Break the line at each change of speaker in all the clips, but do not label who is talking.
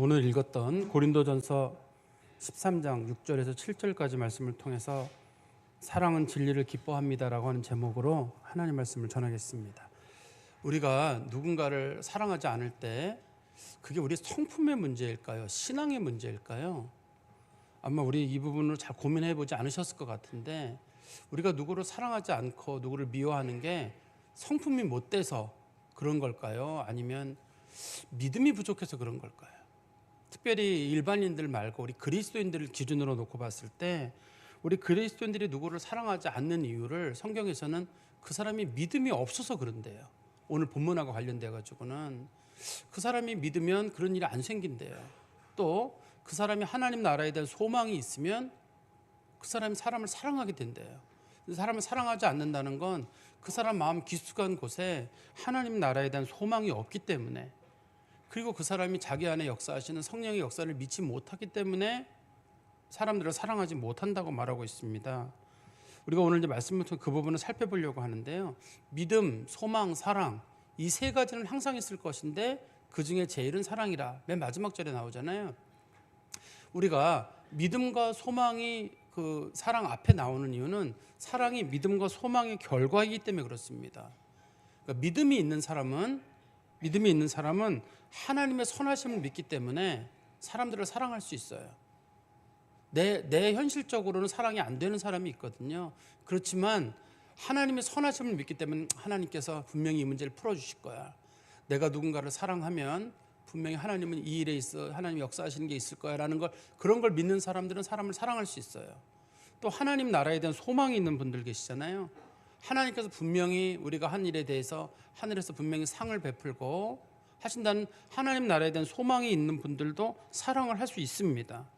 오늘 읽었던 고린도전서 13장 6절에서 7절까지 말씀을 통해서 사랑은 진리를 기뻐합니다라고 하는 제목으로 하나님 말씀을 전하겠습니다. 우리가 누군가를 사랑하지 않을 때 그게 우리 성품의 문제일까요? 신앙의 문제일까요? 아마 우리 이 부분을 잘 고민해 보지 않으셨을 것 같은데, 우리가 누구를 사랑하지 않고 누구를 미워하는 게 성품이 못 돼서 그런 걸까요? 아니면 믿음이 부족해서 그런 걸까요? 특별히 일반인들 말고 우리 그리스도인들을 기준으로 놓고 봤을 때, 우리 그리스도인들이 누구를 사랑하지 않는 이유를 성경에서는 그 사람이 믿음이 없어서 그런데요. 오늘 본문하고 관련돼 가지고는 그 사람이 믿으면 그런 일이 안 생긴대요. 또 그 사람이 하나님 나라에 대한 소망이 있으면 그 사람이 사람을 사랑하게 된대요. 사람을 사랑하지 않는다는 건 그 사람 마음 깊숙한 곳에 하나님 나라에 대한 소망이 없기 때문에, 그리고 그 사람이 자기 안에 역사하시는 성령의 역사를 믿지 못하기 때문에 사람들을 사랑하지 못한다고 말하고 있습니다. 우리가 오늘 이제 말씀을 통해 그 부분을 살펴보려고 하는데요. 믿음, 소망, 사랑, 이 세 가지는 항상 있을 것인데 그 중에 제일은 사랑이라 맨 마지막 절에 나오잖아요. 우리가 믿음과 소망이 그 사랑 앞에 나오는 이유는 사랑이 믿음과 소망의 결과이기 때문에 그렇습니다. 그러니까 믿음이 있는 사람은 하나님의 선하심을 믿기 때문에 사람들을 사랑할 수 있어요. 내 현실적으로는 사랑이 안 되는 사람이 있거든요. 그렇지만 하나님의 선하심을 믿기 때문에 하나님께서 분명히 이 문제를 풀어주실 거야. 내가 누군가를 사랑하면 분명히 하나님은 이 일에 있어 하나님이 역사하시는 게 있을 거야 라는 걸, 그런 걸 믿는 사람들은 사람을 사랑할 수 있어요. 또 하나님 나라에 대한 소망이 있는 분들 계시잖아요. 하나님께서 분명히 우리가 한 일에 대해서 하늘에서 분명히 상을 베풀고 하신다는 하나님 나라에 대한 소망이 있는 분들도 사랑을 할 수 있습니다.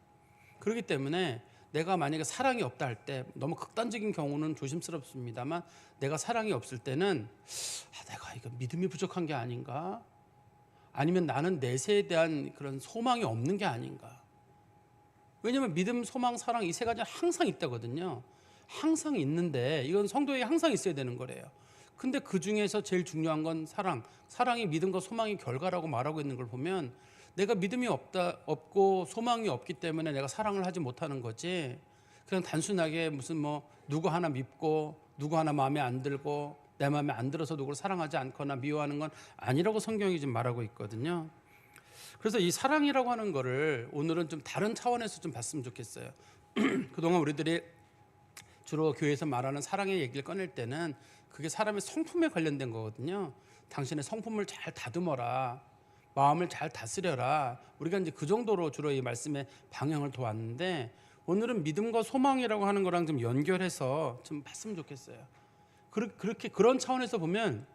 그렇기 때문에 내가 만약에 사랑이 없다 할 때, 너무 극단적인 경우는 조심스럽습니다만, 내가 사랑이 없을 때는 내가 이거 믿음이 부족한 게 아닌가? 아니면 나는 내세에 대한 그런 소망이 없는 게 아닌가? 왜냐하면 믿음, 소망, 사랑 이 세 가지는 항상 있다거든요. 항상 있는데 이건 성도에게 항상 있어야 되는 거래요. 근데 그 중에서 제일 중요한 건 사랑이 믿음과 소망의 결과라고 말하고 있는 걸 보면, 내가 믿음이 없고 소망이 없기 때문에 내가 사랑을 하지 못하는 거지, 그냥 단순하게 무슨 누구 하나 믿고 누구 하나 마음에 안 들고 내 마음에 안 들어서 누구를 사랑하지 않거나 미워하는 건 아니라고 성경이 지금 말하고 있거든요. 그래서 이 사랑이라고 하는 거를 오늘은 좀 다른 차원에서 좀 봤으면 좋겠어요. 그동안 우리들이 주로 교회에서 말하는 사랑의 얘기를 꺼낼 때는 그게 사람의 성품에 관련된 거거든요. 당신의 성품을 잘 다듬어라, 마음을 잘 다스려라. 우리가 이제 그 정도로 주로 이 말씀의 방향을 둬왔는데, 오늘은 믿음과 소망이라고 하는 거랑 좀 연결해서 좀 봤으면 좋겠어요. 그렇게 그런 차원에서 보면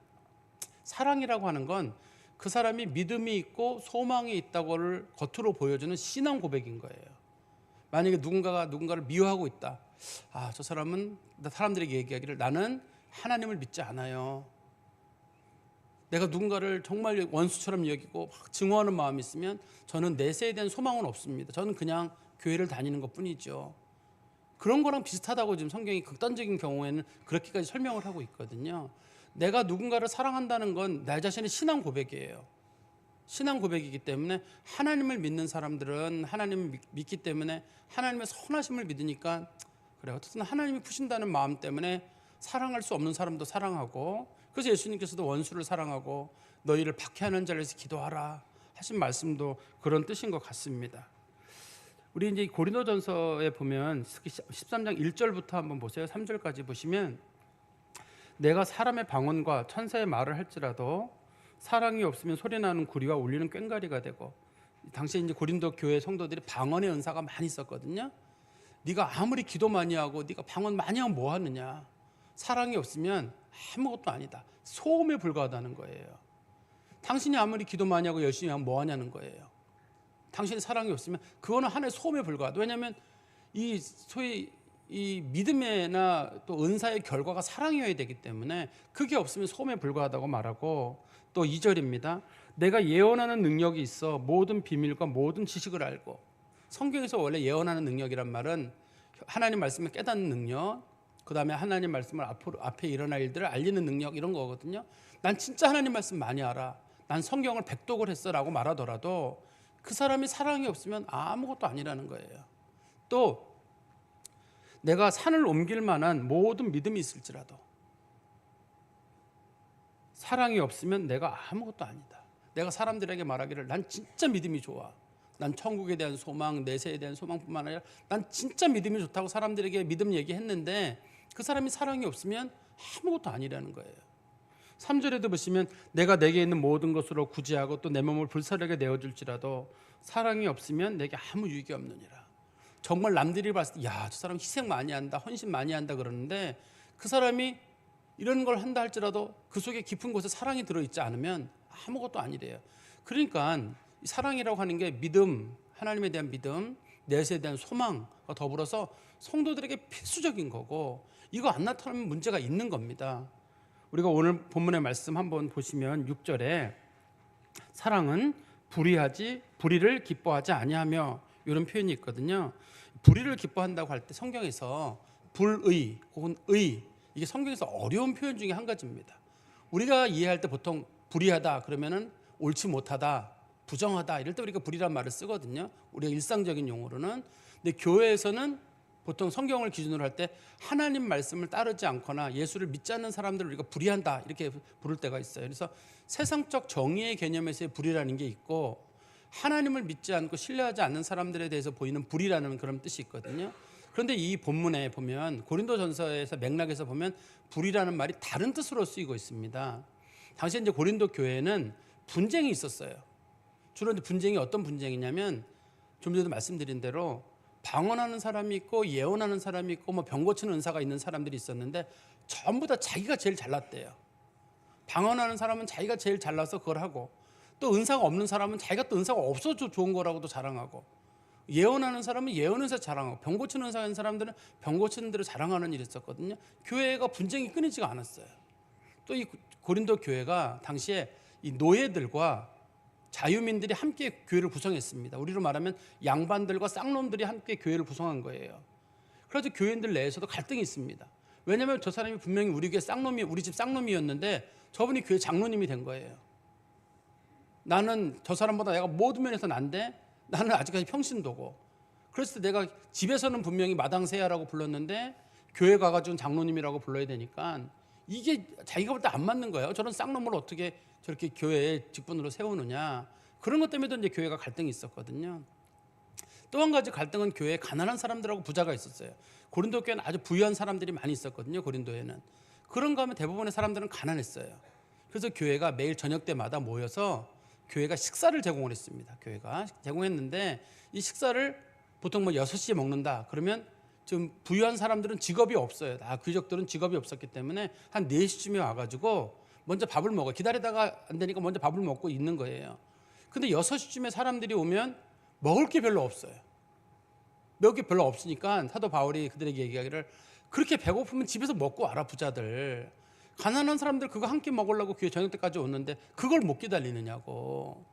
사랑이라고 하는 건 그 사람이 믿음이 있고 소망이 있다고를 겉으로 보여주는 신앙 고백인 거예요. 만약에 누군가가 누군가를 미워하고 있다. 저 사람은, 사람들에게 얘기하기를 나는 하나님을 믿지 않아요. 내가 누군가를 정말 원수처럼 여기고 막 증오하는 마음이 있으면 저는 내세에 대한 소망은 없습니다. 저는 그냥 교회를 다니는 것뿐이죠. 그런 거랑 비슷하다고 지금 성경이 극단적인 경우에는 그렇게까지 설명을 하고 있거든요. 내가 누군가를 사랑한다는 건 나 자신의 신앙 고백이에요. 신앙 고백이기 때문에 하나님을 믿는 사람들은 하나님을 믿기 때문에 하나님의 선하심을 믿으니까, 그래 어쨌든 하나님이 푸신다는 마음 때문에 사랑할 수 없는 사람도 사랑하고, 그래서 예수님께서도 원수를 사랑하고 너희를 박해하는 자를 위해서 기도하라 하신 말씀도 그런 뜻인 것 같습니다. 우리 이제 고린도전서에 보면 13장 1절부터 한번 보세요. 3절까지 보시면, 내가 사람의 방언과 천사의 말을 할지라도 사랑이 없으면 소리나는 구리와 울리는 꽹과리가 되고, 당시에 이제 고린도 교회 성도들이 방언의 은사가 많이 있었거든요. 네가 아무리 기도 많이 하고 네가 방언 많이 하면 뭐 하느냐? 사랑이 없으면 아무것도 아니다. 소음에 불과하다는 거예요. 당신이 아무리 기도 많이 하고 열심히 하면 뭐 하냐는 거예요. 당신이 사랑이 없으면 그거는 하나의 소음에 불과하다. 왜냐하면 이 소위 이 믿음이나 또 은사의 결과가 사랑이어야 되기 때문에 그게 없으면 소음에 불과하다고 말하고, 또 2절입니다. 내가 예언하는 능력이 있어 모든 비밀과 모든 지식을 알고. 성경에서 원래 예언하는 능력이란 말은 하나님 말씀을 깨닫는 능력, 그 다음에 하나님 말씀을 앞에 일어날 일들을 알리는 능력, 이런 거거든요. 난 진짜 하나님 말씀 많이 알아, 난 성경을 백독을 했어 라고 말하더라도 그 사람이 사랑이 없으면 아무것도 아니라는 거예요. 또 내가 산을 옮길 만한 모든 믿음이 있을지라도 사랑이 없으면 내가 아무것도 아니다. 내가 사람들에게 말하기를 난 진짜 믿음이 좋아, 난 천국에 대한 소망, 내세에 대한 소망뿐만 아니라 난 진짜 믿음이 좋다고 사람들에게 믿음 얘기했는데 그 사람이 사랑이 없으면 아무것도 아니라는 거예요. 3절에도 보시면 내가 내게 있는 모든 것으로 구제하고 또 내 몸을 불사르게 내어줄지라도 사랑이 없으면 내게 아무 유익이 없느니라. 정말 남들이 봤을 때 야, 저 사람 희생 많이 한다, 헌신 많이 한다 그러는데 그 사람이 이런 걸 한다 할지라도 그 속에 깊은 곳에 사랑이 들어있지 않으면 아무것도 아니래요. 그러니까 사랑이라고 하는 게 믿음, 하나님에 대한 믿음, 내세에 대한 소망과 더불어서 성도들에게 필수적인 거고 이거 안 나타나면 문제가 있는 겁니다. 우리가 오늘 본문의 말씀 한번 보시면 6절에 사랑은 불의를 기뻐하지 아니하며 이런 표현이 있거든요. 불의를 기뻐한다고 할 때 성경에서 불의 혹은 의 이게 성경에서 어려운 표현 중에 한 가지입니다. 우리가 이해할 때 보통 불의하다 그러면은 옳지 못하다, 부정하다 이럴 때 우리가 불의란 말을 쓰거든요. 우리가 일상적인 용어로는. 근데 교회에서는 보통 성경을 기준으로 할 때 하나님 말씀을 따르지 않거나 예수를 믿지 않는 사람들을 우리가 불의한다 이렇게 부를 때가 있어요. 그래서 세상적 정의의 개념에서의 불의라는 게 있고 하나님을 믿지 않고 신뢰하지 않는 사람들에 대해서 보이는 불의라는 그런 뜻이 있거든요. 그런데 이 본문에 보면 고린도전서에서 맥락에서 보면 불의라는 말이 다른 뜻으로 쓰이고 있습니다. 당시 이제 고린도 교회는 분쟁이 있었어요. 주로 분쟁이 어떤 분쟁이냐면 좀 전에도 말씀드린 대로 방언하는 사람이 있고 예언하는 사람이 있고 뭐 병 고치는 은사가 있는 사람들이 있었는데 전부 다 자기가 제일 잘났대요. 방언하는 사람은 자기가 제일 잘나서 그걸 하고 또 은사가 없는 사람은 자기가 또 은사가 없어서 좋은 거라고도 자랑하고 예언하는 사람은 예언 은사 자랑하고 병 고치는 은사 있는 사람들은 병 고치는 대로 자랑하는 일이 있었거든요. 교회가 분쟁이 끊이지가 않았어요. 또 이 고린도 교회가 당시에 이 노예들과 자유민들이 함께 교회를 구성했습니다. 우리로 말하면 양반들과 쌍놈들이 함께 교회를 구성한 거예요. 그래서 교인들 내에서도 갈등이 있습니다. 왜냐하면 저 사람이 분명히 우리 교회 쌍놈이, 우리 집 쌍놈이었는데 저분이 교회 장로님이 된 거예요. 나는 저 사람보다 내가 모든 면에서 난데 나는 아직까지 평신도고. 그랬을 때 내가 집에서는 분명히 마당새야라고 불렀는데 교회 가가지고는 장로님이라고 불러야 되니까 이게 자기가 볼 때 안 맞는 거예요. 저런 쌍놈을 어떻게 저렇게 교회의 직분으로 세우느냐. 그런 것 때문에도 이제 교회가 갈등이 있었거든요. 또 한 가지 갈등은 교회에 가난한 사람들하고 부자가 있었어요. 고린도 교회는 아주 부유한 사람들이 많이 있었거든요. 고린도에는. 그런가 하면 대부분의 사람들은 가난했어요. 그래서 교회가 매일 저녁 때마다 모여서 교회가 식사를 제공을 했습니다. 교회가 제공했는데 이 식사를 보통 뭐 6시에 먹는다. 그러면 좀 부유한 사람들은 직업이 없어요. 귀족들은 직업이 없었기 때문에 한 4시쯤에 와가지고 먼저 밥을 먹어. 기다리다가 안 되니까 먼저 밥을 먹고 있는 거예요. 근데 6시쯤에 사람들이 오면 먹을 게 별로 없어요. 먹을 게 별로 없으니까 사도 바울이 그들에게 얘기하기를 그렇게 배고프면 집에서 먹고 와라 부자들. 가난한 사람들 그거 한 끼 먹으려고 교회 저녁 때까지 오는데 그걸 못 기다리느냐고.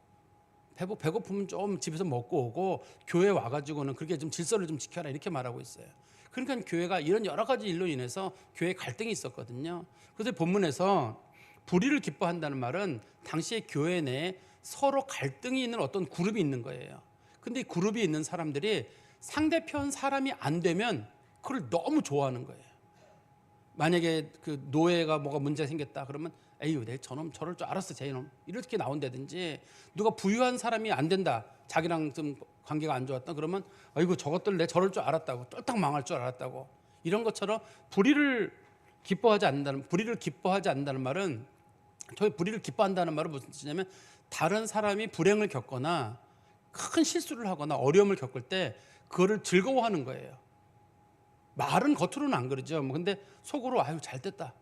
배고프면 좀 집에서 먹고 오고 교회 와가지고는 그렇게 좀 질서를 좀 지켜라 이렇게 말하고 있어요. 그러니까 교회가 이런 여러 가지 일로 인해서 교회에 갈등이 있었거든요. 그래서 본문에서 불의를 기뻐한다는 말은 당시에 교회 내에 서로 갈등이 있는 어떤 그룹이 있는 거예요. 근데 이 그룹이 있는 사람들이 상대편 사람이 안 되면 그걸 너무 좋아하는 거예요. 만약에 그 노예가 뭐가 문제가 생겼다 그러면 에휴 내 저놈 저럴 줄 알았어 쟤놈 이렇게 나온다든지 누가 부유한 사람이 안 된다 자기랑 좀 관계가 안 좋았다 그러면 아이고 저것들 내 저럴 줄 알았다고 쫄딱 망할 줄 알았다고 이런 것처럼 불의를 기뻐하지 않는다는 말은 저희 불의를 기뻐한다는 말은 무슨 뜻이냐면 다른 사람이 불행을 겪거나 큰 실수를 하거나 어려움을 겪을 때 그거를 즐거워하는 거예요. 말은 겉으로는 안 그러죠. 근데 속으로 아유 잘 됐다.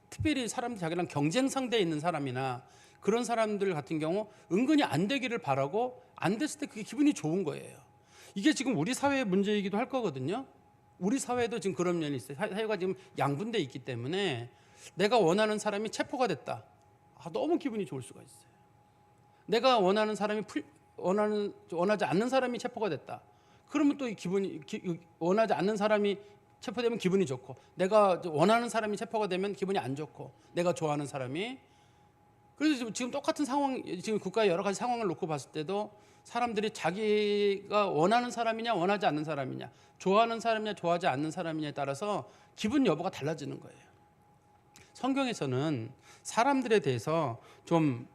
특별히 사람들 자기랑 경쟁 상대에 있는 사람이나 그런 사람들 같은 경우 은근히 안 되기를 바라고 안 됐을 때 그게 기분이 좋은 거예요. 이게 지금 우리 사회의 문제이기도 할 거거든요. 우리 사회도 지금 그런 면이 있어요. 사회가 지금 양분돼 있기 때문에 내가 원하는 사람이 체포가 됐다. 너무 기분이 좋을 수가 있어요. 내가 원하는 사람이 원하지 않는 사람이 체포가 됐다. 그러면 또 기분이 원하지 않는 사람이 체포되면 기분이 좋고 내가 원하는 사람이 체포가 되면 기분이 안 좋고 내가 좋아하는 사람이 그래서 지금 똑같은 상황 지금 국가의 여러 가지 상황을 놓고 봤을 때도 사람들이 자기가 원하는 사람이냐 원하지 않는 사람이냐, 좋아하는 사람이냐 좋아하지 않는 사람이냐에 따라서 기분 여부가 달라지는 거예요. 성경에서는 사람들에 대해서 좀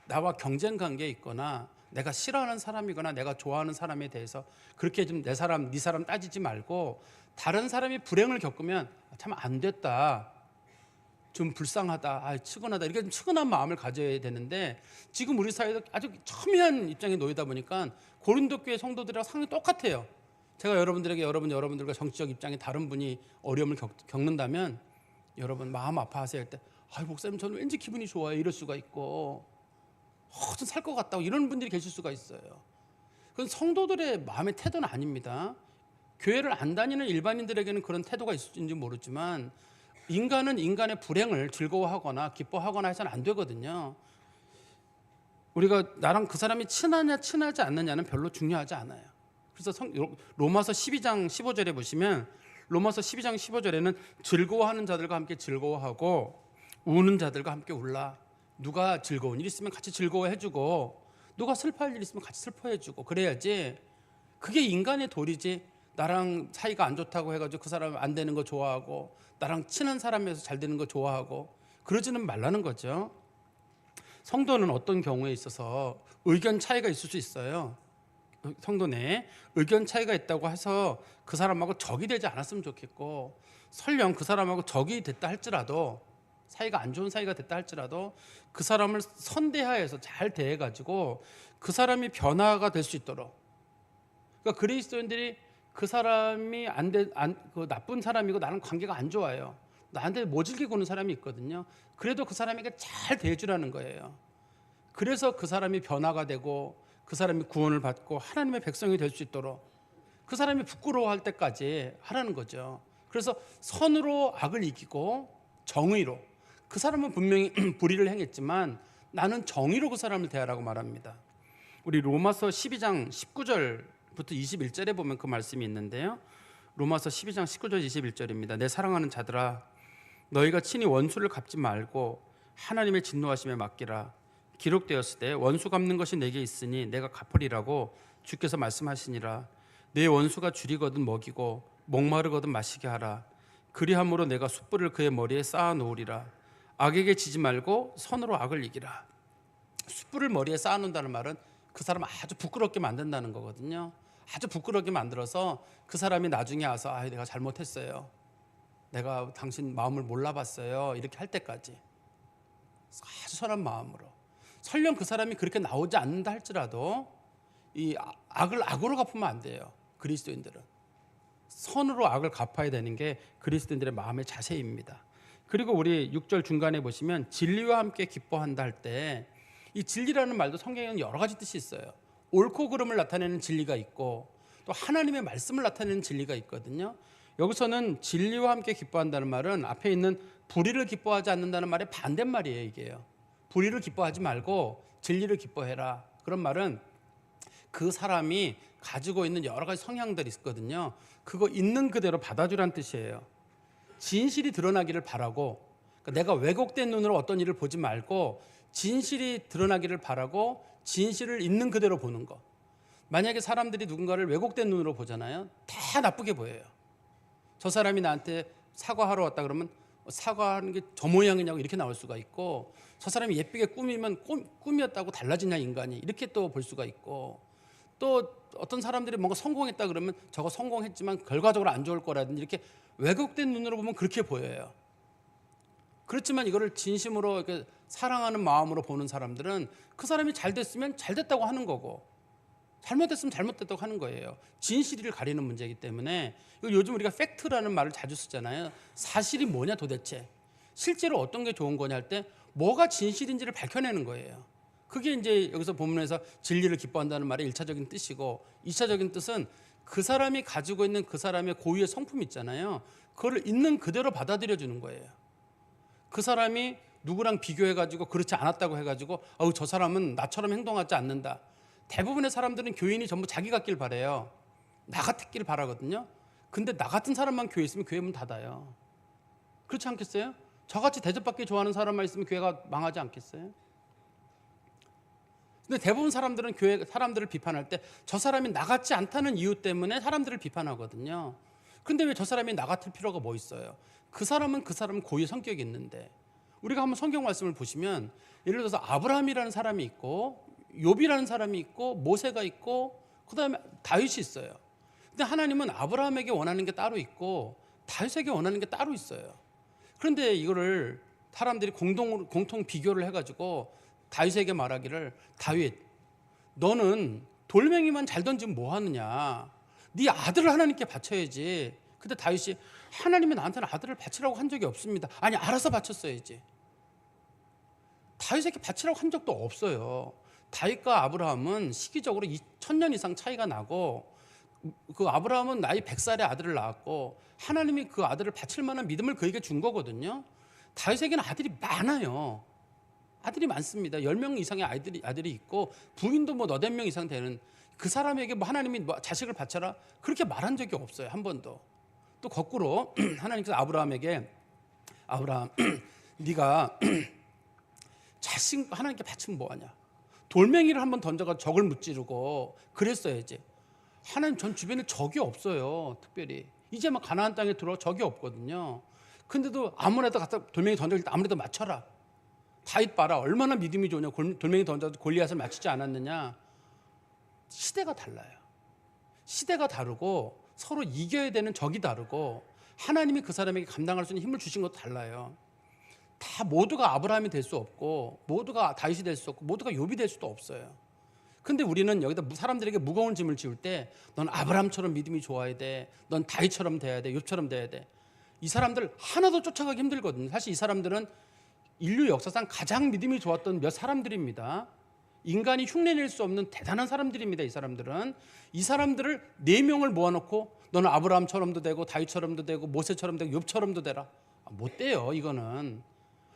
나와 경쟁 관계에 있거나 내가 싫어하는 사람이거나 내가 좋아하는 사람에 대해서 그렇게 좀 내 사람 네 사람 따지지 말고, 다른 사람이 불행을 겪으면 참 안 됐다, 좀 불쌍하다, 측은하다, 이렇게 좀 측은한 마음을 가져야 되는데, 지금 우리 사회도 아주 첨예한 입장에 놓이다 보니까 고린도 교회 성도들이랑 상황이 똑같아요. 제가 여러분들에게 여러분들과 정치적 입장이 다른 분이 어려움을 겪는다면 여러분 마음 아파하세요 할 때, 목사님 저는 왠지 기분이 좋아요, 이럴 수가 있고, 좀 살 것 같다고 이런 분들이 계실 수가 있어요. 그건 성도들의 마음의 태도는 아닙니다. 교회를 안 다니는 일반인들에게는 그런 태도가 있을지 모르지만, 인간은 인간의 불행을 즐거워하거나 기뻐하거나 해서는 안 되거든요. 우리가 나랑 그 사람이 친하냐 친하지 않느냐는 별로 중요하지 않아요. 그래서 로마서 12장 15절에 보시면, 로마서 12장 15절에는 즐거워하는 자들과 함께 즐거워하고 우는 자들과 함께 울라. 누가 즐거운 일 있으면 같이 즐거워해주고, 누가 슬퍼할 일 있으면 같이 슬퍼해주고, 그래야지. 그게 인간의 도리지. 나랑 사이가 안 좋다고 해가지고 그 사람 안 되는 거 좋아하고, 나랑 친한 사람에서 잘 되는 거 좋아하고, 그러지는 말라는 거죠. 성도는 어떤 경우에 있어서 의견 차이가 있을 수 있어요. 성도 내에 의견 차이가 있다고 해서 그 사람하고 적이 되지 않았으면 좋겠고, 설령 그 사람하고 적이 됐다 할지라도, 사이가 안 좋은 사이가 됐다 할지라도 그 사람을 선대하여서 잘 대해가지고 그 사람이 변화가 될 수 있도록. 그러니까 그리스도인들이 그 사람이 그 나쁜 사람이고 나는 관계가 안 좋아요, 나한테 모질게 구는 사람이 있거든요. 그래도 그 사람에게 잘 대해주라는 거예요. 그래서 그 사람이 변화가 되고 그 사람이 구원을 받고 하나님의 백성이 될 수 있도록 그 사람이 부끄러워할 때까지 하라는 거죠. 그래서 선으로 악을 이기고 정의로, 그 사람은 분명히 불의를 행했지만 나는 정의로 그 사람을 대하라고 말합니다. 우리 로마서 12장 19절부터 21절에 보면 그 말씀이 있는데요. 로마서 12장 19절 21절입니다. 내 사랑하는 자들아, 너희가 친히 원수를 갚지 말고 하나님의 진노하심에 맡기라. 기록되었을 때 원수 갚는 것이 내게 있으니 내가 갚으리라고 주께서 말씀하시니라. 내 원수가 줄이거든 먹이고 목마르거든 마시게 하라. 그리함으로 내가 숯불을 그의 머리에 쌓아 놓으리라. 악에게 지지 말고 선으로 악을 이기라. 숯불을 머리에 쌓아 놓는다는 말은 그 사람을 아주 부끄럽게 만든다는 거거든요. 아주 부끄럽게 만들어서 그 사람이 나중에 와서 내가 잘못했어요, 내가 당신 마음을 몰라봤어요, 이렇게 할 때까지 아주 선한 마음으로. 설령 그 사람이 그렇게 나오지 않는다 할지라도 이 악을 악으로 갚으면 안 돼요. 그리스도인들은 선으로 악을 갚아야 되는 게 그리스도인들의 마음의 자세입니다. 그리고 우리 6절 중간에 보시면 진리와 함께 기뻐한다 할 때, 이 진리라는 말도 성경에는 여러 가지 뜻이 있어요. 옳고 그름을 나타내는 진리가 있고 또 하나님의 말씀을 나타내는 진리가 있거든요. 여기서는 진리와 함께 기뻐한다는 말은 앞에 있는 불의를 기뻐하지 않는다는 말의 반대말이에요. 이게요. 불의를 기뻐하지 말고 진리를 기뻐해라. 그런 말은 그 사람이 가지고 있는 여러 가지 성향들이 있거든요. 그거 있는 그대로 받아주라는 뜻이에요. 진실이 드러나기를 바라고, 그러니까 내가 왜곡된 눈으로 어떤 일을 보지 말고 진실이 드러나기를 바라고 진실을 있는 그대로 보는 거. 만약에 사람들이 누군가를 왜곡된 눈으로 보잖아요. 다 나쁘게 보여요. 저 사람이 나한테 사과하러 왔다 그러면 사과하는 게 저 모양이냐고 이렇게 나올 수가 있고, 저 사람이 예쁘게 꾸미면 꿈이었다고 달라지냐 인간이, 이렇게 또 볼 수가 있고, 또 어떤 사람들이 뭔가 성공했다 그러면 저거 성공했지만 결과적으로 안 좋을 거라든지, 이렇게 왜곡된 눈으로 보면 그렇게 보여요. 그렇지만 이거를 진심으로 이렇게 사랑하는 마음으로 보는 사람들은 그 사람이 잘 됐으면 잘 됐다고 하는 거고, 잘못됐으면 잘못됐다고 하는 거예요. 진실을 가리는 문제이기 때문에. 요즘 우리가 팩트라는 말을 자주 쓰잖아요. 사실이 뭐냐 도대체, 실제로 어떤 게 좋은 거냐 할 때 뭐가 진실인지를 밝혀내는 거예요. 그게 이제 여기서 본문에서 진리를 기뻐한다는 말의 1차적인 뜻이고, 2차적인 뜻은 그 사람이 가지고 있는 그 사람의 고유의 성품 있잖아요. 그거를 있는 그대로 받아들여 주는 거예요. 그 사람이 누구랑 비교해가지고 그렇지 않았다고 해가지고 저 사람은 나처럼 행동하지 않는다. 대부분의 사람들은 교인이 전부 자기 같길 바래요. 나 같길 바라거든요. 근데 나 같은 사람만 교회 있으면 교회 문 닫아요. 그렇지 않겠어요? 저같이 대접받기 좋아하는 사람만 있으면 교회가 망하지 않겠어요? 근데 대부분 사람들은 교회 사람들을 비판할 때 저 사람이 나 같지 않다는 이유 때문에 사람들을 비판하거든요. 근데 왜 저 사람이 나 같을 필요가 뭐 있어요? 그 사람은 그 사람 고유의 성격이 있는데, 우리가 한번 성경 말씀을 보시면 예를 들어서 아브라함이라는 사람이 있고 욥이라는 사람이 있고 모세가 있고 그다음에 다윗이 있어요. 근데 하나님은 아브라함에게 원하는 게 따로 있고 다윗에게 원하는 게 따로 있어요. 그런데 이거를 사람들이 공통 비교를 해가지고 다윗에게 말하기를, 다윗, 너는 돌멩이만 잘 던지면 뭐 하느냐? 네 아들을 하나님께 바쳐야지. 근데 다윗이, 하나님이 나한테는 아들을 바치라고 한 적이 없습니다. 아니, 알아서 바쳤어야지. 다윗에게 바치라고 한 적도 없어요. 다윗과 아브라함은 시기적으로 1000년 이상 차이가 나고, 그 아브라함은 나이 100살에 아들을 낳았고 하나님이 그 아들을 바칠 만한 믿음을 그에게 준 거거든요. 다윗에게는 아들이 많아요. 아들이 많습니다. 10명 이상의 아들이 있고 부인도 뭐 너댓 명 이상 되는, 그 사람에게 뭐 하나님이 뭐 자식을 바쳐라 그렇게 말한 적이 없어요. 한 번도. 또 거꾸로 하나님께서 아브라함에게, 아브라함 네가 자식 하나님께 바치면 뭐하냐? 돌멩이를 한번 던져가 적을 무찌르고 그랬어야지. 하나님, 전 주변에 적이 없어요. 특별히 이제 막 가나안 땅에 들어와 적이 없거든요. 근데도 아무래도 갖다 돌멩이 던질 때 아무래도 맞춰라. 다윗 봐라, 얼마나 믿음이 좋냐. 돌멩이 던져도 골리앗을 맞추지 않았느냐. 시대가 달라요. 시대가 다르고 서로 이겨야 되는 적이 다르고 하나님이 그 사람에게 감당할 수 있는 힘을 주신 것도 달라요. 다 모두가 아브라함이 될 수 없고 모두가 다윗이 될 수 없고 모두가 욥이 될 수도 없어요. 근데 우리는 여기다 사람들에게 무거운 짐을 지울 때, 넌 아브라함처럼 믿음이 좋아야 돼, 넌 다윗처럼 돼야 돼, 욥처럼 돼야 돼. 이 사람들 하나도 쫓아가기 힘들거든요. 사실 이 사람들은 인류 역사상 가장 믿음이 좋았던 몇 사람들입니다. 인간이 흉내낼 수 없는 대단한 사람들입니다. 이 사람들을 4명을 모아놓고 너는 아브라함처럼도 되고 다윗처럼도 되고 모세처럼 되고 욥처럼도 되라. 못 돼요. 이거는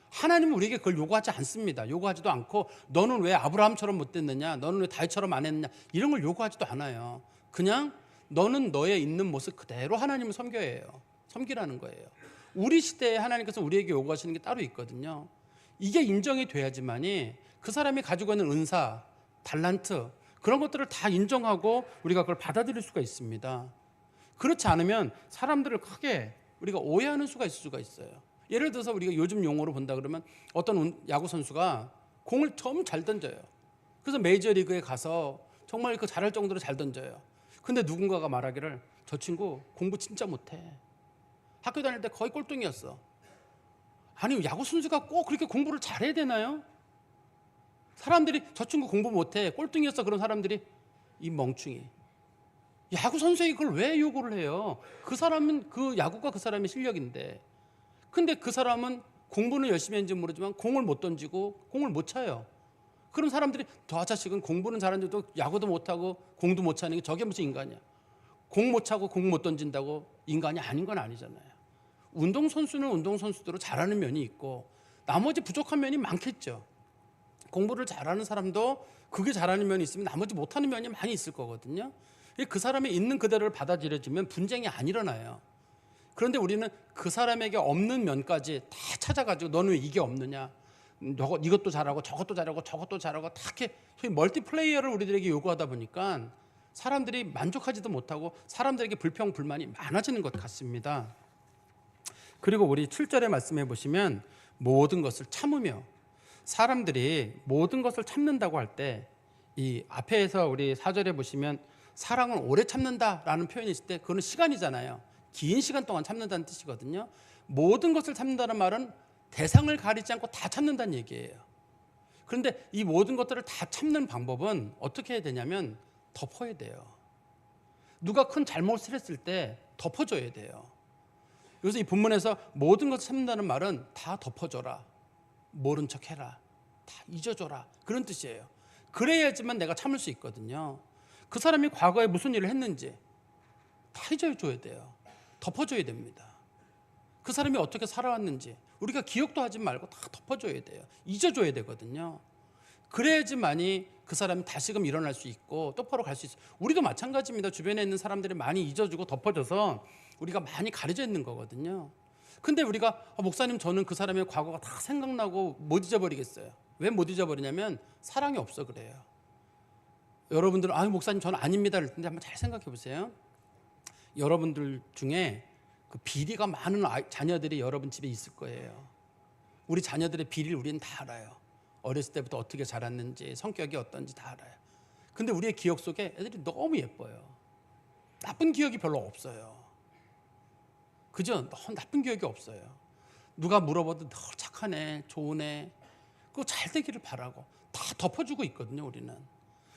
하나님은 우리에게 그걸 요구하지 않습니다. 요구하지도 않고, 너는 왜 아브라함처럼 못 됐느냐, 너는 왜 다윗처럼 안 했느냐, 이런 걸 요구하지도 않아요. 그냥 너는 너의 있는 모습 그대로 하나님을 섬기라는 거예요. 우리 시대에 하나님께서 우리에게 요구하시는 게 따로 있거든요. 이게 인정이 돼야지만이 그 사람이 가지고 있는 은사, 달란트, 그런 것들을 다 인정하고 우리가 그걸 받아들일 수가 있습니다. 그렇지 않으면 사람들을 크게 우리가 오해하는 수가 있을 수가 있어요. 예를 들어서 우리가 요즘 용어로 본다 그러면, 어떤 야구 선수가 공을 좀 잘 던져요. 그래서 메이저리그에 가서 정말 그 잘할 정도로 잘 던져요. 근데 누군가가 말하기를, 저 친구 공부 진짜 못해. 학교 다닐 때 거의 꼴등이었어. 아니, 야구 선수가 꼭 그렇게 공부를 잘해야 되나요? 사람들이 저 친구 공부 못해, 꼴등이었어. 그런 사람들이, 이 멍충이, 야구 선수에게 그걸 왜 요구를 해요? 그 사람은, 그 야구가 그 사람의 실력인데. 근데 그 사람은 공부는 열심히 했는지 모르지만 공을 못 던지고 공을 못 차요. 그런 사람들이, 저 자식은 공부는 잘하는데도 야구도 못하고 공도 못 차는 게 저게 무슨 인간이야. 공 못 차고 공 못 던진다고 인간이 아닌 건 아니잖아요. 운동선수는 운동선수대로 잘하는 면이 있고 나머지 부족한 면이 많겠죠. 공부를 잘하는 사람도 그게 잘하는 면이 있으면 나머지 못하는 면이 많이 있을 거거든요. 그 사람이 있는 그대로를 받아들여지면 분쟁이 안 일어나요. 그런데 우리는 그 사람에게 없는 면까지 다 찾아가지고, 너는 왜 이게 없느냐, 이것도 잘하고 저것도 잘하고 저것도 잘하고, 다 이렇게 소위 멀티플레이어를 우리들에게 요구하다 보니까 사람들이 만족하지도 못하고 사람들에게 불평 불만이 많아지는 것 같습니다. 그리고 우리 7절의 말씀해 보시면, 모든 것을 참으며, 사람들이 모든 것을 참는다고 할 때, 이 앞에서 우리 4절에 보시면 사랑은 오래 참는다라는 표현이 있을 때, 그거는 시간이잖아요. 긴 시간 동안 참는다는 뜻이거든요. 모든 것을 참는다는 말은 대상을 가리지 않고 다 참는다는 얘기예요. 그런데 이 모든 것들을 다 참는 방법은 어떻게 해야 되냐면, 덮어야 돼요. 누가 큰 잘못을 했을 때 덮어줘야 돼요. 그래서 이 본문에서 모든 것을 참는다는 말은 다 덮어줘라, 모른 척해라, 다 잊어줘라, 그런 뜻이에요. 그래야지만 내가 참을 수 있거든요. 그 사람이 과거에 무슨 일을 했는지 다 잊어줘야 돼요. 덮어줘야 됩니다. 그 사람이 어떻게 살아왔는지 우리가 기억도 하지 말고 다 덮어줘야 돼요. 잊어줘야 되거든요. 그래야지만이 그 사람이 다시금 일어날 수 있고 똑바로 갈 수 있어요. 우리도 마찬가지입니다. 주변에 있는 사람들이 많이 잊어주고 덮어줘서 우리가 많이 가려져 있는 거거든요. 근데 우리가, 목사님, 저는 그 사람의 과거가 다 생각나고 못 잊어버리겠어요. 왜 못 잊어버리냐면 사랑이 없어 그래요. 여러분들은 목사님 저는 아닙니다 그럴 텐데 한번 잘 생각해 보세요. 여러분들 중에 그 비리가 많은 자녀들이 여러분 집에 있을 거예요. 우리 자녀들의 비리를 우리는 다 알아요. 어렸을 때부터 어떻게 자랐는지, 성격이 어떤지 다 알아요. 근데 우리의 기억 속에 애들이 너무 예뻐요. 나쁜 기억이 별로 없어요. 그죠? 나쁜 기억이 없어요. 누가 물어봐도 너 착한 애, 좋은 애, 그거 잘 되기를 바라고 다 덮어주고 있거든요. 우리는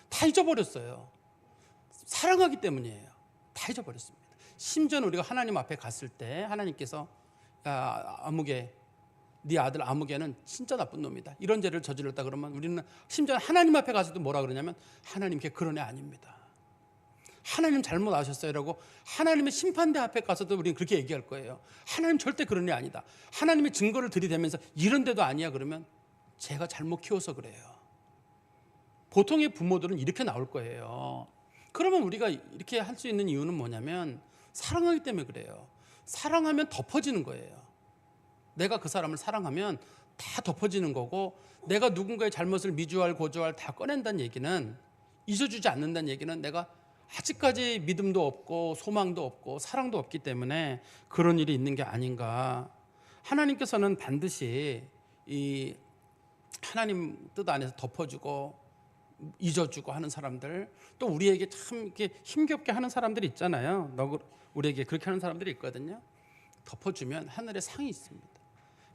다 잊어버렸어요. 사랑하기 때문이에요. 다 잊어버렸습니다. 심지어는 우리가 하나님 앞에 갔을 때 하나님께서 야 아무개, 네 아들 아무개는 진짜 나쁜 놈이다, 이런 죄를 저질렀다 그러면 우리는 심지어 하나님 앞에 가서도 뭐라 그러냐면 하나님 걔 그런 애 아닙니다, 하나님 잘못 아셨어요라고 하나님의 심판대 앞에 가서도 우리는 그렇게 얘기할 거예요. 하나님 절대 그런 애 아니다. 하나님의 증거를 들이대면서 이런 데도 아니야 그러면 제가 잘못 키워서 그래요. 보통의 부모들은 이렇게 나올 거예요. 그러면 우리가 이렇게 할 수 있는 이유는 뭐냐면 사랑하기 때문에 그래요. 사랑하면 덮어지는 거예요. 내가 그 사람을 사랑하면 다 덮어지는 거고, 내가 누군가의 잘못을 미주알 고주알 다 꺼낸다는 얘기는, 잊어주지 않는다는 얘기는 내가 아직까지 믿음도 없고 소망도 없고 사랑도 없기 때문에 그런 일이 있는 게 아닌가. 하나님께서는 반드시 이 하나님 뜻 안에서 덮어주고 잊어주고 하는 사람들, 또 우리에게 참 이렇게 힘겹게 하는 사람들이 있잖아요. 우리에게 그렇게 하는 사람들이 있거든요. 덮어주면 하늘의 상이 있습니다.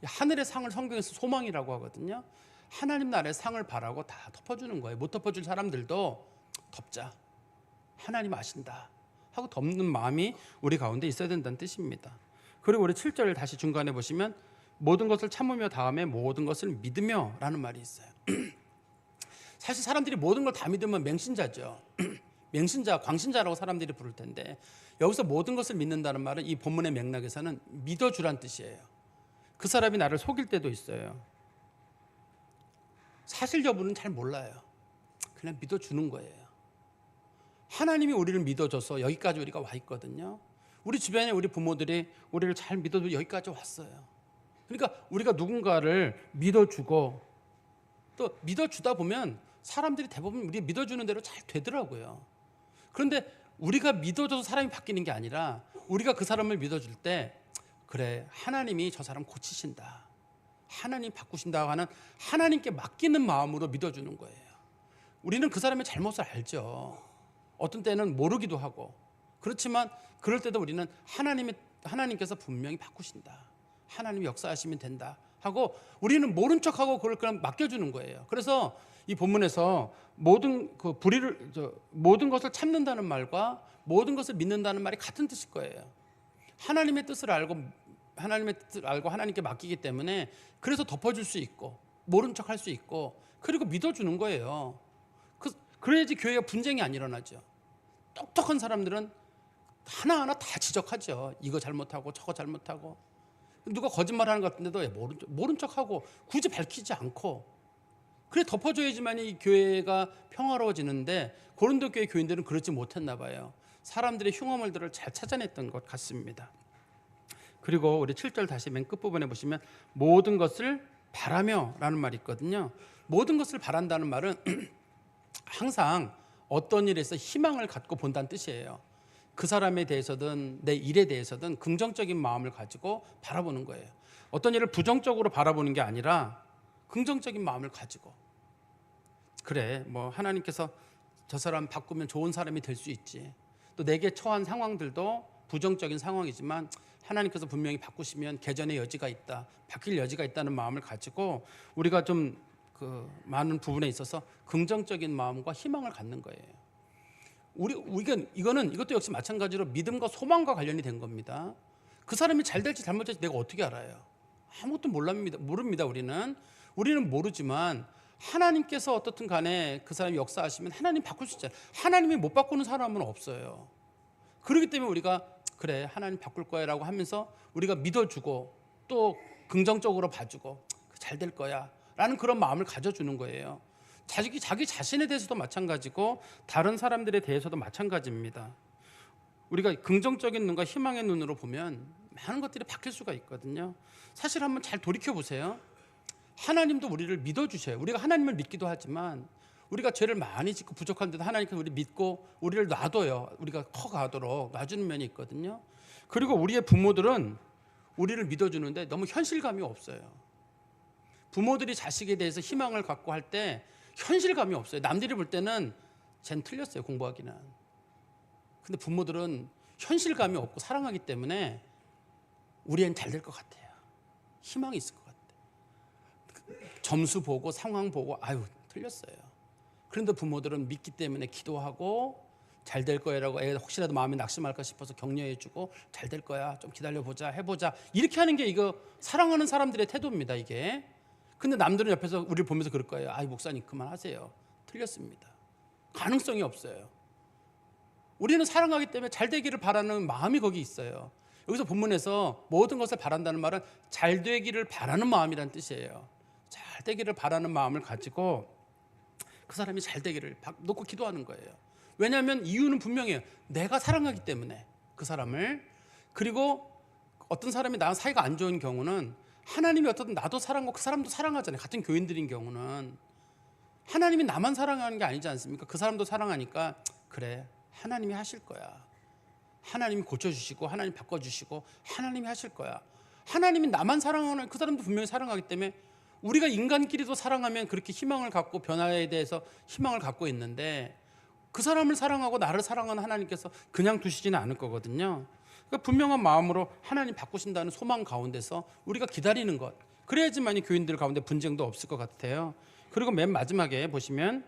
하늘의 상을 성경에서 소망이라고 하거든요. 하나님 나라의 상을 바라고 다 덮어주는 거예요. 못 덮어줄 사람들도 덮자, 하나님 아신다 하고 덮는 마음이 우리 가운데 있어야 된다는 뜻입니다. 그리고 우리 7절 다시 중간에 보시면 모든 것을 참으며 다음에 모든 것을 믿으며 라는 말이 있어요. 사실 사람들이 모든 걸 다 믿으면 맹신자죠. 맹신자, 광신자라고 사람들이 부를 텐데, 여기서 모든 것을 믿는다는 말은 이 본문의 맥락에서는 믿어주란 뜻이에요. 그 사람이 나를 속일 때도 있어요. 사실 여부는 잘 몰라요. 그냥 믿어주는 거예요. 하나님이 우리를 믿어줘서 여기까지 우리가 와 있거든요. 우리 주변에 우리 부모들이 우리를 잘 믿어도 여기까지 왔어요. 그러니까 우리가 누군가를 믿어주고 또 믿어주다 보면 사람들이 대부분 우리 믿어주는 대로 잘 되더라고요. 그런데 우리가 믿어줘서 사람이 바뀌는 게 아니라 우리가 그 사람을 믿어줄 때 그래 하나님이 저 사람 고치신다, 하나님 바꾸신다고 하는 하나님께 맡기는 마음으로 믿어주는 거예요. 우리는 그 사람의 잘못을 알죠. 어떤 때는 모르기도 하고, 그렇지만 그럴 때도 우리는 하나님께서 분명히 바꾸신다, 하나님이 역사하시면 된다 하고 우리는 모른 척하고 그걸 그냥 맡겨주는 거예요. 그래서 이 본문에서 모든 것을 참는다는 말과 모든 것을 믿는다는 말이 같은 뜻일 거예요. 하나님의 뜻을 알고 하나님께 맡기기 때문에 그래서 덮어줄 수 있고 모른 척할 수 있고 그리고 믿어주는 거예요. 그래야지 교회가 분쟁이 안 일어나죠. 똑똑한 사람들은 하나하나 다 지적하죠. 이거 잘못하고 저거 잘못하고, 누가 거짓말하는 것 같은데도 모른 척하고 굳이 밝히지 않고 그래 덮어줘야지만 이 교회가 평화로워지는데, 고린도 교회 교인들은 그렇지 못했나 봐요. 사람들의 흉어물들을 잘 찾아냈던 것 같습니다. 그리고 우리 7절 다시 맨 끝부분에 보시면 모든 것을 바라며 라는 말이 있거든요. 모든 것을 바란다는 말은 항상 어떤 일에서 희망을 갖고 본다는 뜻이에요. 그 사람에 대해서든 내 일에 대해서든 긍정적인 마음을 가지고 바라보는 거예요. 어떤 일을 부정적으로 바라보는 게 아니라 긍정적인 마음을 가지고, 그래 뭐 하나님께서 저 사람 바꾸면 좋은 사람이 될 수 있지, 또 내게 처한 상황들도 부정적인 상황이지만 하나님께서 분명히 바꾸시면 개전의 여지가 있다, 바뀔 여지가 있다는 마음을 가지고 우리가 좀 많은 부분에 있어서 긍정적인 마음과 희망을 갖는 거예요. 이것도 역시 마찬가지로 믿음과 소망과 관련이 된 겁니다. 그 사람이 잘 될지 잘못될지 내가 어떻게 알아요? 아무것도 모릅니다. 우리는 모르지만 하나님께서 어떻든 간에 그 사람이 역사하시면 하나님 바꿀 수 있잖아요. 하나님이 못 바꾸는 사람은 없어요. 그렇기 때문에 우리가 그래 하나님 바꿀 거야 라고 하면서 우리가 믿어주고 또 긍정적으로 봐주고 잘 될 거야 라는 그런 마음을 가져주는 거예요. 자기 자신에 대해서도 마찬가지고 다른 사람들에 대해서도 마찬가지입니다. 우리가 긍정적인 눈과 희망의 눈으로 보면 많은 것들이 바뀔 수가 있거든요. 사실 한번 잘 돌이켜 보세요. 하나님도 우리를 믿어주셔요. 우리가 하나님을 믿기도 하지만 우리가 죄를 많이 짓고 부족한데도 하나님께서 우리 믿고 우리를 놔둬요. 우리가 커가도록 놔주는 면이 있거든요. 그리고 우리의 부모들은 우리를 믿어주는데 너무 현실감이 없어요. 부모들이 자식에 대해서 희망을 갖고 할 때 현실감이 없어요. 남들이 볼 때는 쟨 틀렸어요, 공부하기는. 근데 부모들은 현실감이 없고 사랑하기 때문에 우리 애는 잘 될 것 같아요. 희망이 있을 것 같아요. 점수 보고 상황 보고 아유 틀렸어요. 그런데 부모들은 믿기 때문에 기도하고 잘 될 거야라고 애 혹시라도 마음이 낙심할까 싶어서 격려해주고 잘 될 거야 좀 기다려보자 해보자 이렇게 하는 게 이거 사랑하는 사람들의 태도입니다 이게. 근데 남들은 옆에서 우리를 보면서 그럴 거예요. 아이 목사님 그만하세요. 틀렸습니다. 가능성이 없어요. 우리는 사랑하기 때문에 잘 되기를 바라는 마음이 거기 있어요. 여기서 본문에서 모든 것을 바란다는 말은 잘 되기를 바라는 마음이란 뜻이에요. 잘 되기를 바라는 마음을 가지고 그 사람이 잘 되기를 놓고 기도하는 거예요. 왜냐하면 이유는 분명해요. 내가 사랑하기 때문에 그 사람을. 그리고 어떤 사람이 나랑 사이가 안 좋은 경우는 하나님이 어떻든 나도 사랑하고 그 사람도 사랑하잖아요. 같은 교인들인 경우는 하나님이 나만 사랑하는 게 아니지 않습니까? 그 사람도 사랑하니까 그래 하나님이 하실 거야. 하나님이 고쳐주시고 하나님 바꿔주시고 하나님이 하실 거야. 하나님이 나만 사랑하는 그 사람도 분명히 사랑하기 때문에 우리가 인간끼리도 사랑하면 그렇게 희망을 갖고 변화에 대해서 희망을 갖고 있는데 그 사람을 사랑하고 나를 사랑하는 하나님께서 그냥 두시지는 않을 거거든요. 그러니까 분명한 마음으로 하나님 바꾸신다는 소망 가운데서 우리가 기다리는 것, 그래야지만이 교인들 가운데 분쟁도 없을 것 같아요. 그리고 맨 마지막에 보시면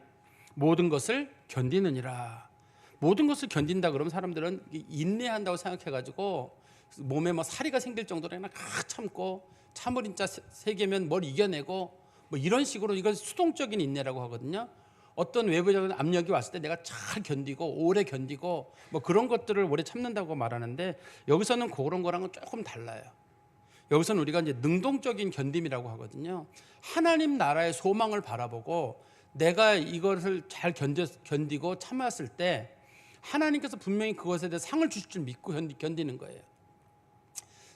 모든 것을 견디느니라. 모든 것을 견딘다 그러면 사람들은 인내한다고 생각해가지고 몸에 뭐 사리가 생길 정도로 그냥 참고 참을 인자 세 개면 뭘 이겨내고 뭐 이런 식으로 이걸 수동적인 인내라고 하거든요. 어떤 외부적인 압력이 왔을 때 내가 잘 견디고 오래 견디고 뭐 그런 것들을 오래 참는다고 말하는데 여기서는 그런 거랑은 조금 달라요. 여기서는 우리가 이제 능동적인 견딤이라고 하거든요. 하나님 나라의 소망을 바라보고 내가 이것을 잘 견디고 참았을 때 하나님께서 분명히 그것에 대해 상을 주실 줄 믿고 견디는 거예요.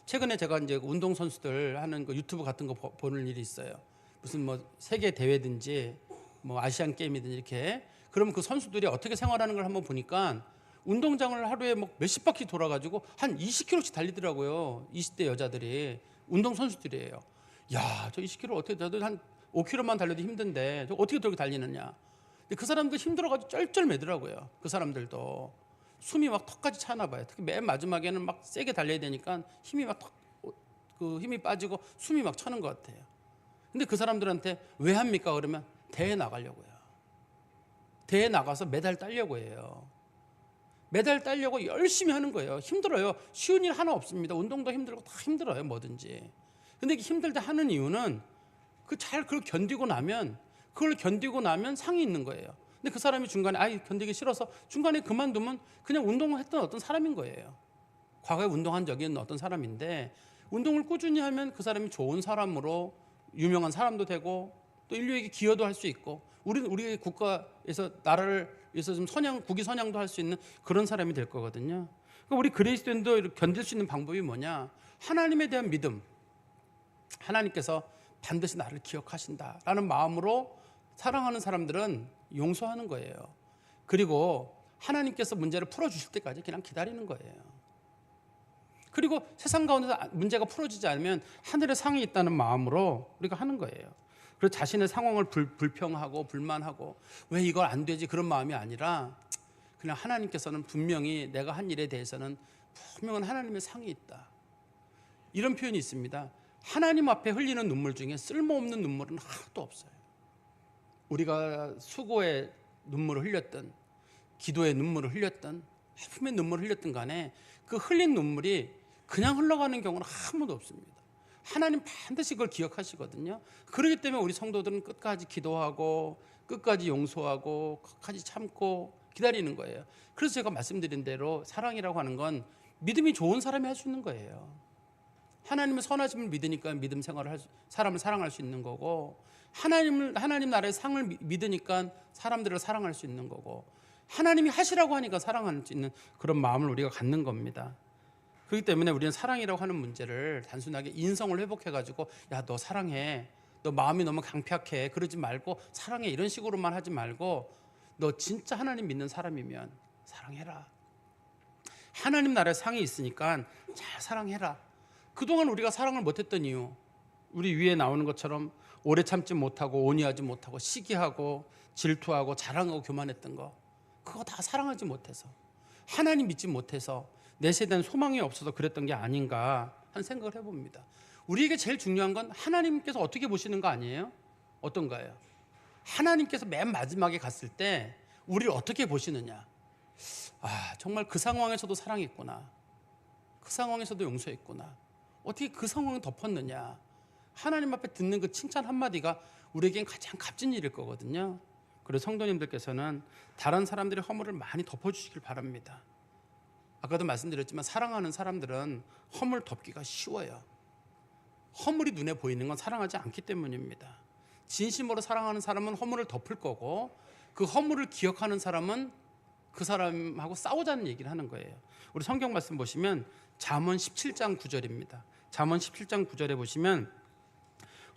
최근에 제가 이제 운동 선수들 하는 거 유튜브 같은 거 보는 일이 있어요. 무슨 뭐 세계 대회든지 뭐 아시안 게임이든 이렇게. 그러면 그 선수들이 어떻게 생활하는 걸 한번 보니까 운동장을 하루에 뭐 몇십 바퀴 돌아가지고 한 20km씩 달리더라고요. 20대 여자들이 운동 선수들이에요. 야, 저 20km 어떻게 저도 한 5km만 달려도 힘든데 저 어떻게 저렇게 달리느냐. 근데 그 사람들 힘들어가지고 쩔쩔매더라고요. 그 사람들도 숨이 막 턱까지 차나 봐요. 특히 맨 마지막에는 막 세게 달려야 되니까 힘이 막 그 힘이 빠지고 숨이 막 차는 것 같아요. 근데 그 사람들한테 왜 합니까? 그러면 대회 나가려고요. 대회 나가서 메달 따려고 해요. 메달 따려고 열심히 하는 거예요. 힘들어요. 쉬운 일 하나 없습니다. 운동도 힘들고 다 힘들어요. 뭐든지. 근데 힘들 때 하는 이유는 그걸 견디고 나면 상이 있는 거예요. 근데 그 사람이 중간에 견디기 싫어서 중간에 그만두면 그냥 운동을 했던 어떤 사람인 거예요. 과거에 운동한 적이 있는 어떤 사람인데 운동을 꾸준히 하면 그 사람이 좋은 사람으로 유명한 사람도 되고 또 인류에게 기여도 할 수 있고 우리 국가에서 나라를 위해서 좀 국위 선양도 할 수 있는 그런 사람이 될 거거든요. 그러니까 우리 그리스도인도 견딜 수 있는 방법이 뭐냐? 하나님에 대한 믿음. 하나님께서 반드시 나를 기억하신다라는 마음으로 사랑하는 사람들은 용서하는 거예요. 그리고 하나님께서 문제를 풀어주실 때까지 그냥 기다리는 거예요. 그리고 세상 가운데서 문제가 풀어지지 않으면 하늘의 상이 있다는 마음으로 우리가 하는 거예요. 그리고 자신의 상황을 불평하고 불만하고 왜 이걸 안 되지 그런 마음이 아니라 그냥 하나님께서는 분명히 내가 한 일에 대해서는 분명한 하나님의 상이 있다. 이런 표현이 있습니다. 하나님 앞에 흘리는 눈물 중에 쓸모없는 눈물은 하나도 없어요. 우리가 수고의 눈물을 흘렸든 기도의 눈물을 흘렸든 아픔의 눈물을 흘렸든 간에 그 흘린 눈물이 그냥 흘러가는 경우는 한 번도 없습니다. 하나님 반드시 그걸 기억하시거든요. 그렇기 때문에 우리 성도들은 끝까지 기도하고 끝까지 용서하고 끝까지 참고 기다리는 거예요. 그래서 제가 말씀드린 대로 사랑이라고 하는 건 믿음이 좋은 사람이 할 수 있는 거예요. 하나님의 선하심을 믿으니까 믿음 생활을 사람을 사랑할 수 있는 거고 하나님 나라의 상을 믿으니까 사람들을 사랑할 수 있는 거고 하나님이 하시라고 하니까 사랑할 수 있는 그런 마음을 우리가 갖는 겁니다. 그렇기 때문에 우리는 사랑이라고 하는 문제를 단순하게 인성을 회복해가지고 야 너 사랑해, 너 마음이 너무 강팍해. 그러지 말고 사랑해. 이런 식으로만 하지 말고 너 진짜 하나님 믿는 사람이면 사랑해라. 하나님 나라의 상이 있으니까 잘 사랑해라. 그동안 우리가 사랑을 못했던 이유, 우리 위에 나오는 것처럼 오래 참지 못하고 온유하지 못하고 시기하고 질투하고 자랑하고 교만했던 거, 그거 다 사랑하지 못해서, 하나님 믿지 못해서, 내 세대는 소망이 없어서 그랬던 게 아닌가 하는 생각을 해봅니다. 우리에게 제일 중요한 건 하나님께서 어떻게 보시는 거 아니에요? 어떤가요? 하나님께서 맨 마지막에 갔을 때 우리를 어떻게 보시느냐. 정말 그 상황에서도 사랑했구나, 그 상황에서도 용서했구나, 어떻게 그 상황을 덮었느냐. 하나님 앞에 듣는 그 칭찬 한마디가 우리에겐 가장 값진 일일 거거든요. 그래서 성도님들께서는 다른 사람들의 허물을 많이 덮어주시길 바랍니다. 아까도 말씀드렸지만 사랑하는 사람들은 허물 덮기가 쉬워요. 허물이 눈에 보이는 건 사랑하지 않기 때문입니다. 진심으로 사랑하는 사람은 허물을 덮을 거고, 그 허물을 기억하는 사람은 그 사람하고 싸우자는 얘기를 하는 거예요. 우리 성경 말씀 보시면 잠언 17장 9절입니다. 잠언 17장 9절에 보시면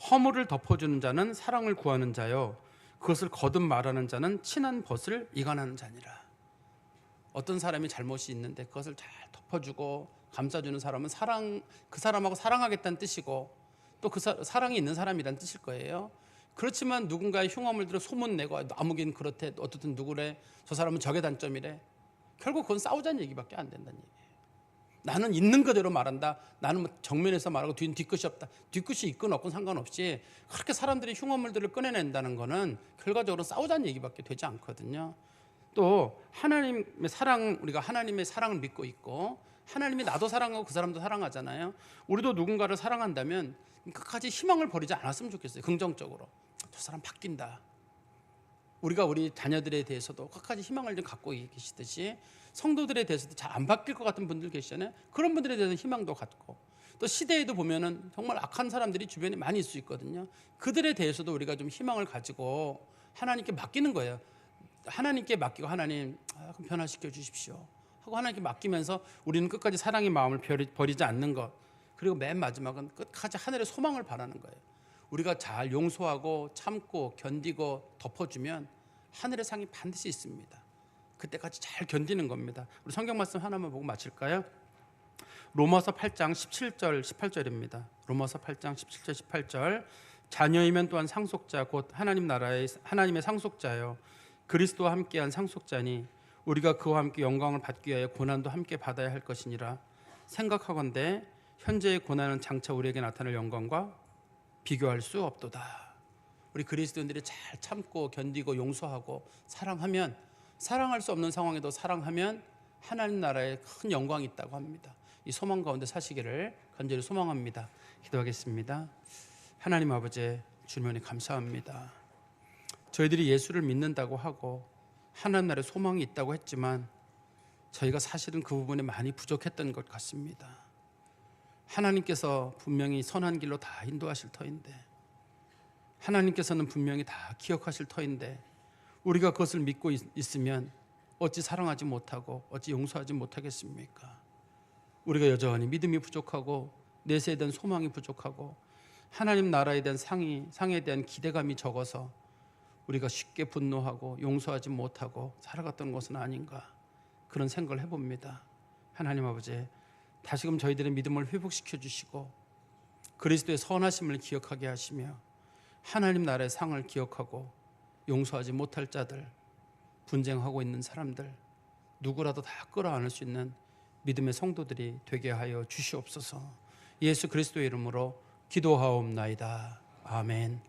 허물을 덮어주는 자는 사랑을 구하는 자요, 그것을 거듭 말하는 자는 친한 벗을 이간하는 자니라. 어떤 사람이 잘못이 있는데 그것을 잘 덮어주고 감싸주는 사람은 그 사람하고 사랑하겠다는 뜻이고, 또 그 사랑이 있는 사람이란 뜻일 거예요. 그렇지만 누군가의 흉함을 들어 소문내고 아무긴 그렇대, 어떻든 누구래, 저 사람은 저게 단점이래, 결국 그건 싸우자는 얘기밖에 안 된다는 얘기예요. 나는 있는 그대로 말한다. 나는 뭐 정면에서 말하고 뒤는 뒤끝이 없다. 뒤끝이 있건 없건 상관없이 그렇게 사람들이 흉어물들을 꺼내낸다는 거는 결과적으로 싸우자는 얘기밖에 되지 않거든요. 또 하나님의 사랑, 우리가 하나님의 사랑을 믿고 있고 하나님이 나도 사랑하고 그 사람도 사랑하잖아요. 우리도 누군가를 사랑한다면 끝까지 희망을 버리지 않았으면 좋겠어요. 긍정적으로 저 사람 바뀐다. 우리가 우리 자녀들에 대해서도 끝까지 희망을 좀 갖고 계시듯이 성도들에 대해서도 잘 안 바뀔 것 같은 분들 계시잖아요. 그런 분들에 대해서 희망도 갖고, 또 시대에도 보면은 정말 악한 사람들이 주변에 많이 있을 수 있거든요. 그들에 대해서도 우리가 좀 희망을 가지고 하나님께 맡기는 거예요. 하나님께 맡기고, 하나님 그럼 변화시켜 주십시오 하고 하나님께 맡기면서 우리는 끝까지 사랑의 마음을 버리지 않는 것, 그리고 맨 마지막은 끝까지 하늘의 소망을 바라는 거예요. 우리가 잘 용서하고 참고 견디고 덮어주면 하늘의 상이 반드시 있습니다. 그때까지 잘 견디는 겁니다. 우리 성경 말씀 하나만 보고 마칠까요? 로마서 8장 17절 18절입니다. 로마서 8장 17절 18절. 자녀이면 또한 상속자 곧 하나님의 상속자요 그리스도와 함께한 상속자니 우리가 그와 함께 영광을 받기 위하여 고난도 함께 받아야 할 것이니라. 생각하건대 현재의 고난은 장차 우리에게 나타날 영광과 비교할 수 없도다. 우리 그리스도인들이 잘 참고 견디고 용서하고 사랑하면, 사랑할 수 없는 상황에도 사랑하면 하나님 나라에 큰 영광이 있다고 합니다. 이 소망 가운데 사시기를 간절히 소망합니다. 기도하겠습니다. 하나님 아버지, 주님께 감사합니다. 저희들이 예수를 믿는다고 하고 하나님 나라에 소망이 있다고 했지만 저희가 사실은 그 부분에 많이 부족했던 것 같습니다. 하나님께서 분명히 선한 길로 다 인도하실 터인데, 하나님께서는 분명히 다 기억하실 터인데, 우리가 그것을 믿고 있으면 어찌 사랑하지 못하고 어찌 용서하지 못하겠습니까? 우리가 여전히 믿음이 부족하고 내 세에 대한 소망이 부족하고 하나님 나라에 대한 상에 대한 기대감이 적어서 우리가 쉽게 분노하고 용서하지 못하고 살아갔던 것은 아닌가, 그런 생각을 해봅니다. 하나님 아버지, 다시금 저희들의 믿음을 회복시켜 주시고 그리스도의 선하심을 기억하게 하시며 하나님 나라의 상을 기억하고 용서하지 못할 자들, 분쟁하고 있는 사람들 누구라도 다 끌어안을 수 있는 믿음의 성도들이 되게 하여 주시옵소서. 예수 그리스도의 이름으로 기도하옵나이다. 아멘.